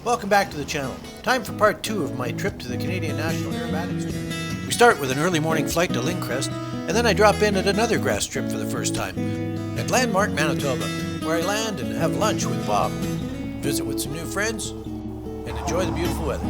Welcome back to the channel. Time for part 2 of my trip to the Canadian National Aerobatics. We start with an early morning flight to Lyncrest, and then I drop in at another grass strip for the first time, at Landmark, Manitoba, where I land and have lunch with Bob, visit with some new friends, and enjoy the beautiful weather.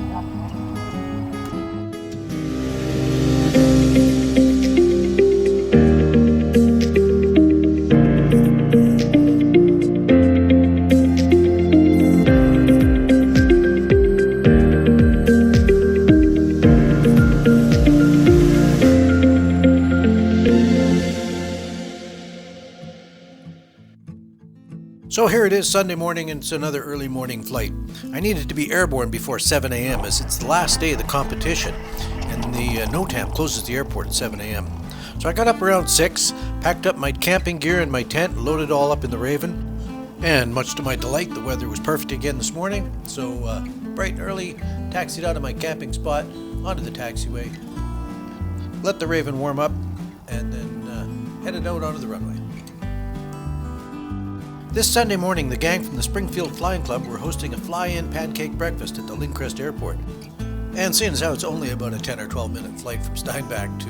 So here it is, Sunday morning, and it's another early morning flight. I needed to be airborne before 7 a.m. as it's the last day of the competition, and the NOTAM closes the airport at 7 a.m. So I got up around 6, packed up my camping gear and my tent, loaded it all up in the Raven, and much to my delight, the weather was perfect again this morning, so bright and early, taxied out of my camping spot onto the taxiway, let the Raven warm up, and then headed out onto the runway. This Sunday morning, the gang from the Springfield Flying Club were hosting a fly-in pancake breakfast at the Lyncrest Airport. And seeing as how it's only about a 10 or 12 minute flight from Steinbach to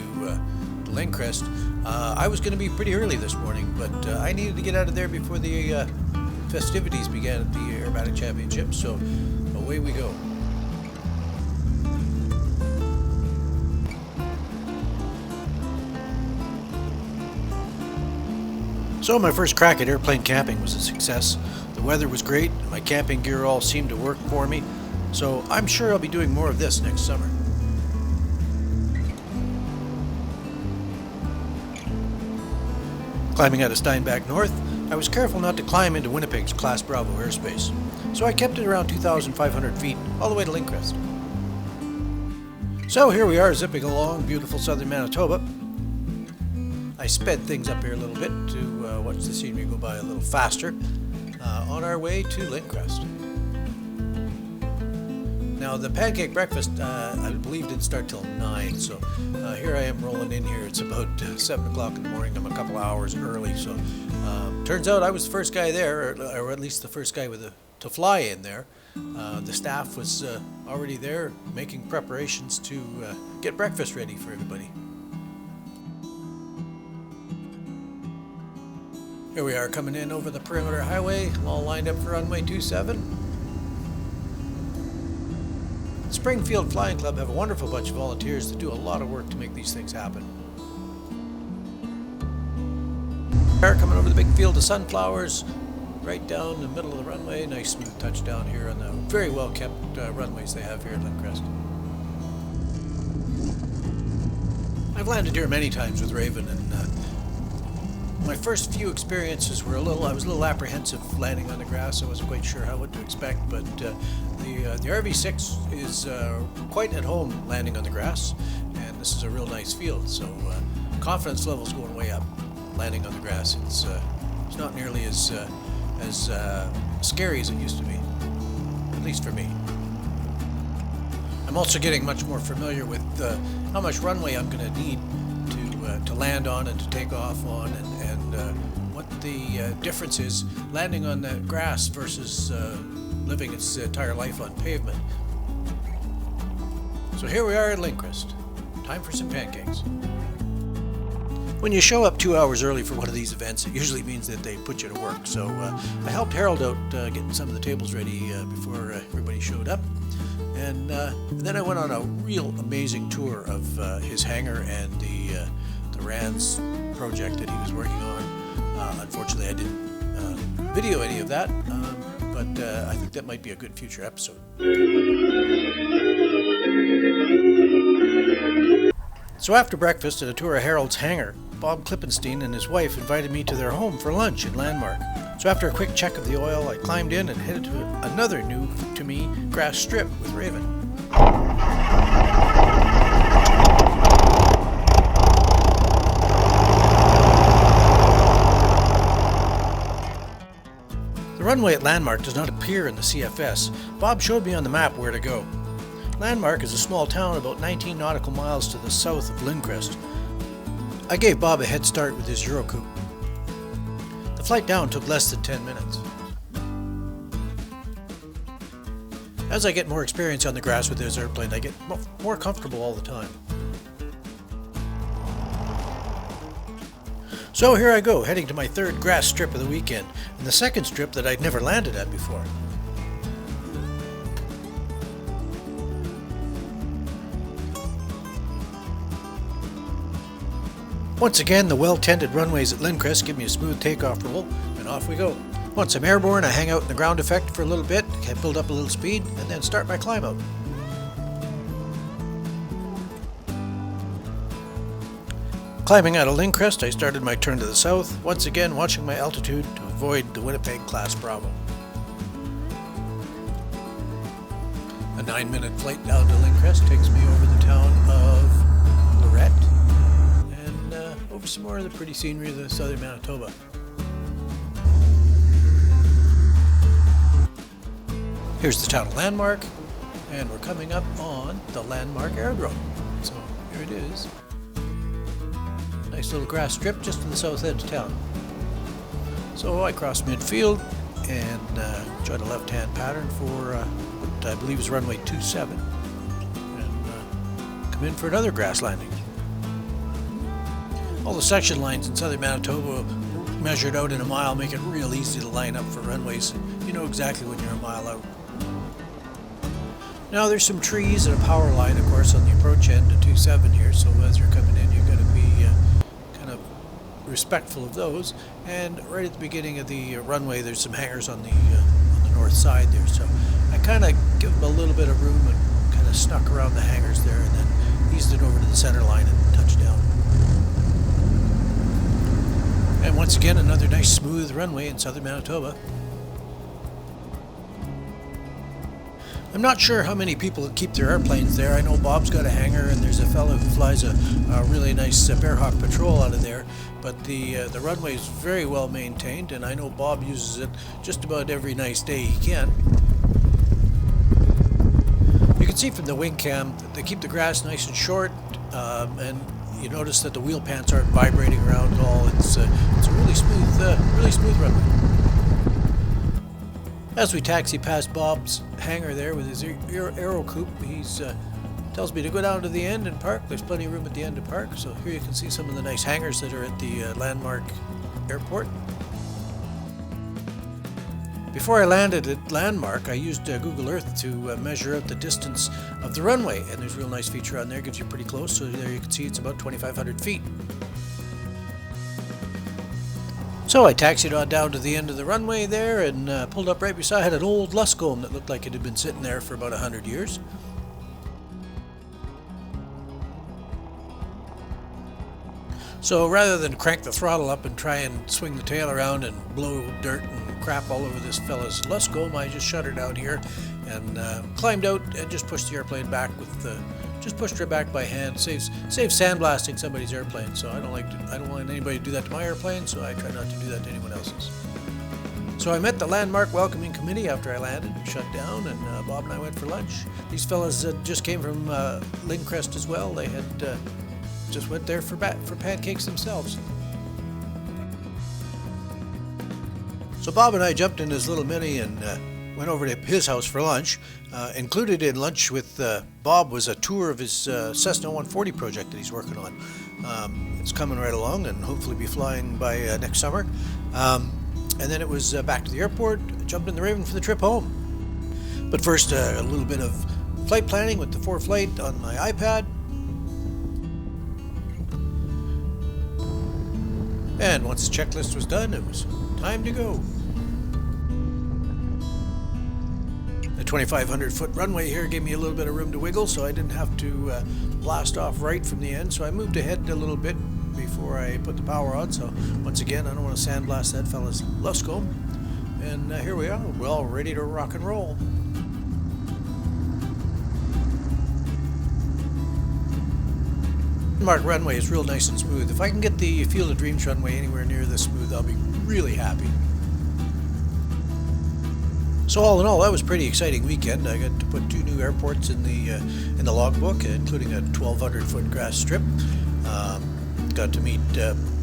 Lyncrest, I was going to be pretty early this morning, but I needed to get out of there before the festivities began at the Aerobatic Championship, so away we go. So my first crack at airplane camping was a success. The weather was great, and my camping gear all seemed to work for me, so I'm sure I'll be doing more of this next summer. Climbing out of Steinbach North, I was careful not to climb into Winnipeg's Class Bravo airspace, so I kept it around 2,500 feet all the way to Lyncrest. So here we are, zipping along beautiful southern Manitoba. I sped things up here a little bit to watch the scenery go by a little faster on our way to Lyncrest. Now the pancake breakfast I believe didn't start till 9, so here I am rolling in here. It's about 7 o'clock in the morning. I'm a couple hours early, so turns out I was the first guy there, or at least the first guy to fly in there. The staff was already there making preparations to get breakfast ready for everybody. Here we are coming in over the perimeter highway, all lined up for runway 27. The Springfield Flying Club have a wonderful bunch of volunteers that do a lot of work to make these things happen. We're coming over the big field of sunflowers, right down the middle of the runway. Nice smooth touchdown here on the very well kept runways they have here at Lyncrest. I've landed here many times with Raven, and my first few experiences were I was a little apprehensive landing on the grass. I wasn't quite sure what to expect, but the RV6 is quite at home landing on the grass, and this is a real nice field, so confidence level's going way up landing on the grass. It's not nearly as scary as it used to be, at least for me. I'm also getting much more familiar with how much runway I'm going to need to land on and to take off on, and what the difference is landing on the grass versus living its entire life on pavement. So here we are at Lyncrest. Time for some pancakes. When you show up 2 hours early for one of these events, it usually means that they put you to work. So I helped Harold out getting some of the tables ready before everybody showed up. And then I went on a real amazing tour of his hangar and the RANS project that he was working on. Unfortunately, I didn't video any of that, but I think that might be a good future episode. So after breakfast and a tour of Harold's hangar, Bob Klippenstein and his wife invited me to their home for lunch in Landmark. So after a quick check of the oil, I climbed in and headed to another new to me grass strip with Raven. The runway at Landmark does not appear in the CFS. Bob showed me on the map where to go. Landmark is a small town about 19 nautical miles to the south of Lyncrest. I gave Bob a head start with his Eurocoupe. The flight down took less than 10 minutes. As I get more experience on the grass with this airplane, I get more comfortable all the time. So here I go, heading to my third grass strip of the weekend, and the second strip that I'd never landed at before. Once again, the well-tended runways at Lyncrest give me a smooth takeoff roll, and off we go. Once I'm airborne, I hang out in the ground effect for a little bit, build up a little speed, and then start my climb out. Climbing out of Lyncrest, I started my turn to the south, once again watching my altitude to avoid the Winnipeg Class Bravo. A 9-minute flight down to Lyncrest takes me over the town of Lorette and over some more of the pretty scenery of the southern Manitoba. Here's the town of Landmark, and we're coming up on the Landmark Aerodrome. So here it is. Nice little grass strip just to the south edge of town. So I cross midfield and join a left-hand pattern for what I believe is runway 27, and come in for another grass landing. All the section lines in southern Manitoba measured out in a mile make it real easy to line up for runways. You know exactly when you're a mile out. Now there's some trees and a power line, of course, on the approach end to 27 here, so as you're coming in, you've got to be kind of respectful of those. And right at the beginning of the runway, there's some hangars on the north side there, so I kind of give them a little bit of room and kind of snuck around the hangars there, and then eased it over to the center line and touched down. And once again, another nice smooth runway in southern Manitoba. I'm not sure how many people keep their airplanes there. I know Bob's got a hangar, and there's a fellow who flies a really nice Bearhawk Patrol out of there. But the runway is very well maintained, and I know Bob uses it just about every nice day he can. You can see from the wing cam that they keep the grass nice and short, and you notice that the wheel pants aren't vibrating around at all. It's a really smooth runway. As we taxi past Bob's hangar there with his aero coupe, he tells me to go down to the end and park. There's plenty of room at the end to park. So here you can see some of the nice hangars that are at the Landmark Airport. Before I landed at Landmark, I used Google Earth to measure out the distance of the runway, and there's a real nice feature on there, gives you pretty close. So there you can see it's about 2,500 feet. So I taxied on down to the end of the runway there and pulled up right beside an old Luscombe that looked like it had been sitting there for about 100 years. So rather than crank the throttle up and try and swing the tail around and blow dirt and crap all over this fella's Luscombe, I just shut her down here and climbed out and just pushed the airplane back just pushed her back by hand. Saves sandblasting somebody's airplane. So I don't want anybody to do that to my airplane, so I try not to do that to anyone else's. So I met the Landmark Welcoming Committee after I landed and shut down, and Bob and I went for lunch. These fellas just came from Lyncrest as well. They had just went there for pancakes themselves. So Bob and I jumped in his little Mini and went over to his house for lunch. Included in lunch with Bob was a tour of his Cessna 140 project that he's working on. It's coming right along and hopefully be flying by next summer. And then it was back to the airport, jumped in the Raven for the trip home. But first, a little bit of flight planning with the ForeFlight on my iPad. And once the checklist was done, it was time to go. The 2,500 foot runway here gave me a little bit of room to wiggle, so I didn't have to blast off right from the end. So I moved ahead a little bit before I put the power on. So once again, I don't want to sandblast that fella's Luscombe. And here we are, we're all ready to rock and roll. Landmark runway is real nice and smooth. If I can get the Field of Dreams runway anywhere near this smooth, I'll be really happy. So all in all, that was a pretty exciting weekend. I got to put 2 new airports in the logbook, including a 1,200 foot grass strip. Got to meet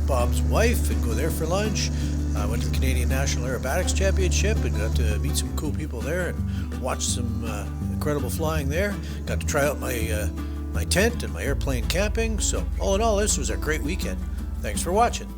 Bob's wife and go there for lunch. I went to the Canadian National Aerobatics Championship and got to meet some cool people there and watch some incredible flying there. Got to try out my tent and my airplane camping. So all in all, this was a great weekend. Thanks for watching.